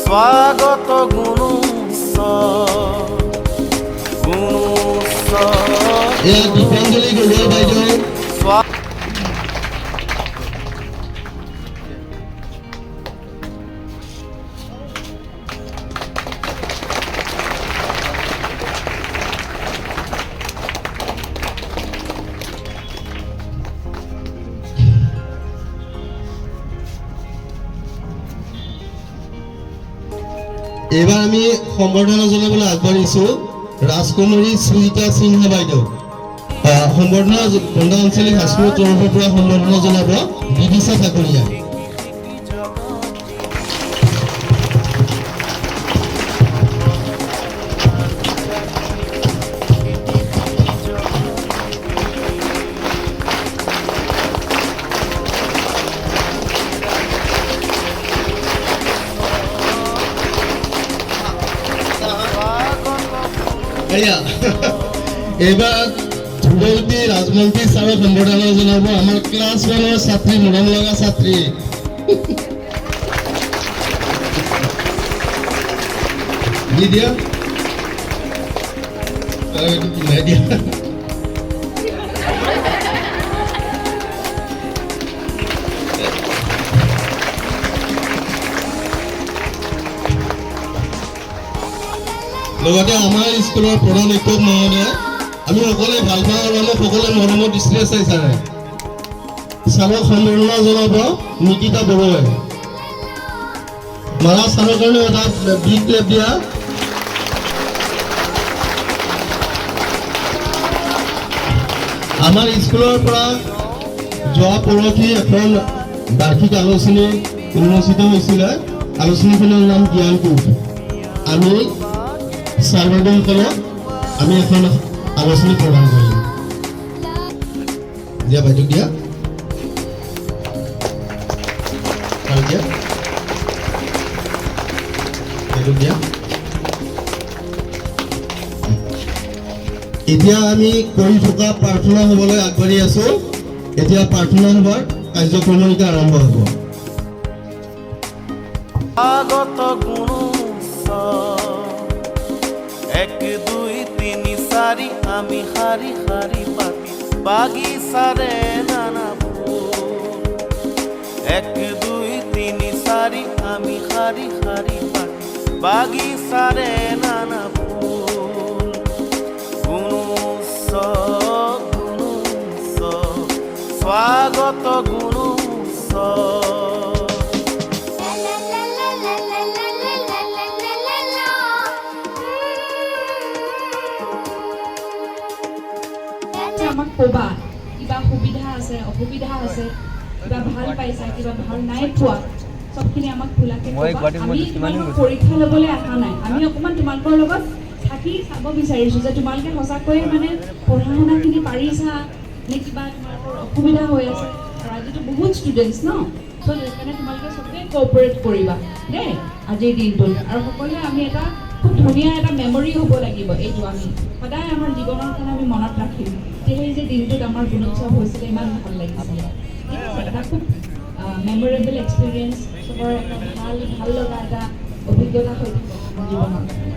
স্বাগত গুণুছ দীপাঞ্জলি গগৈ বাইদেউ এবাৰ আমি সম্বৰ্ধনা জনাবলৈ আগবাঢ়িছো ৰাজকুমাৰী সুজিতা সিংহ বাইদেউ সম্বৰ্ধনা বন্ধা আঞ্চলিক হাইস্কুলৰ তৰফৰ পৰা সম্বৰ্ধনা জনাব বিদিশা ঠাকুৰীয়া এবাৰ ধ্ৰুৱতী ৰাজমন্ত্ৰী ছাৰক সম্বৰ্ধনা জনাব আমাৰ ক্লাছ 1ৰ ছাত্ৰী মৰম লগা ছাত্ৰী দি দিয়া দিয়া লগতে আমাৰ স্কুলৰ প্ৰধান শিক্ষক মহোদয় আমি সকলোৱে ভাল পাওঁ আৰু আমাক সকলোৱে মৰমৰ দৃষ্টিৰে চাই ছাৰে ছাৰক সম্বৰ্ধনা জনাব নিকিতা বৰুৱাই মাৰা ছাৰৰ কাৰণে এটা বিগ ক্লেপ দিয়া আমাৰ স্কুলৰ পৰা যোৱা পৰহি এখন বাৰ্ষিক আলোচনী উন্মোচিত হৈছিলে আলোচনীখনৰ নাম জ্ঞানকোষ আমি ছাৰ বাইদেউসকলক আমি এখন আলোচনী প্ৰদান কৰিম দিয়া বাইদেউ দিয়া আৰু দিয়া বাইদেউ দিয়া এতিয়া আমি কৰি থকা প্ৰাৰ্থনা সভালৈ আগবাঢ়ি আছো এতিয়া প্ৰাৰ্থনা সভাৰ কাৰ্যক্ৰমণিকা আৰম্ভ হ'ব স্বাগত গুণুছ 1 2 3 4 আমি হারি হারি পাতি বাগিচারে নানা ফুল 1 2 3 4 আমি হারি হারি পাতি বাগিচারে নানা ফুল গুণুছ স্বাগত গুণুছ আমাক ক'বা কিবা সুবিধা আছে অসুবিধা আছে কিবা ভাল পাইছা কিবা ভাল নাই পোৱা সবখিনি আমাক খোলাকে ক'বা আমি পৰীক্ষা ল'বলৈ অহা নাই আমি অকণমান তোমালোকৰ লগত থাকি চাব বিচাৰিছোঁ যে তোমালোকে সঁচাকৈয়ে মানে পঢ়া শুনাখিনি পাৰিছা নে কিবা তোমালোকৰ অসুবিধা হৈ আছে আৰু আজিতো বহুত ষ্টুডেণ্টছ ন চ' সেইকাৰণে তোমালোকে চবেই কোঅপাৰেট কৰিবা দেই আজিৰ দিনটোত আৰু সকলোৱে আমি এটা খুব ধুনীয়া এটা মেমৰি হ'ব লাগিব এইটো আমি সদায় আমাৰ জীৱনৰ কাৰণে আমি মনত ৰাখিম যে সেই যে দিনটোত আমাৰ গুণোৎসৱ হৈছিলে ইমান ভাল লাগিছিলে এটা খুব মেমৰেবল এক্সপিৰিয়েঞ্চ চবৰে এটা ভাল লগা এটা অভিজ্ঞতা হৈ থাকে জীৱনত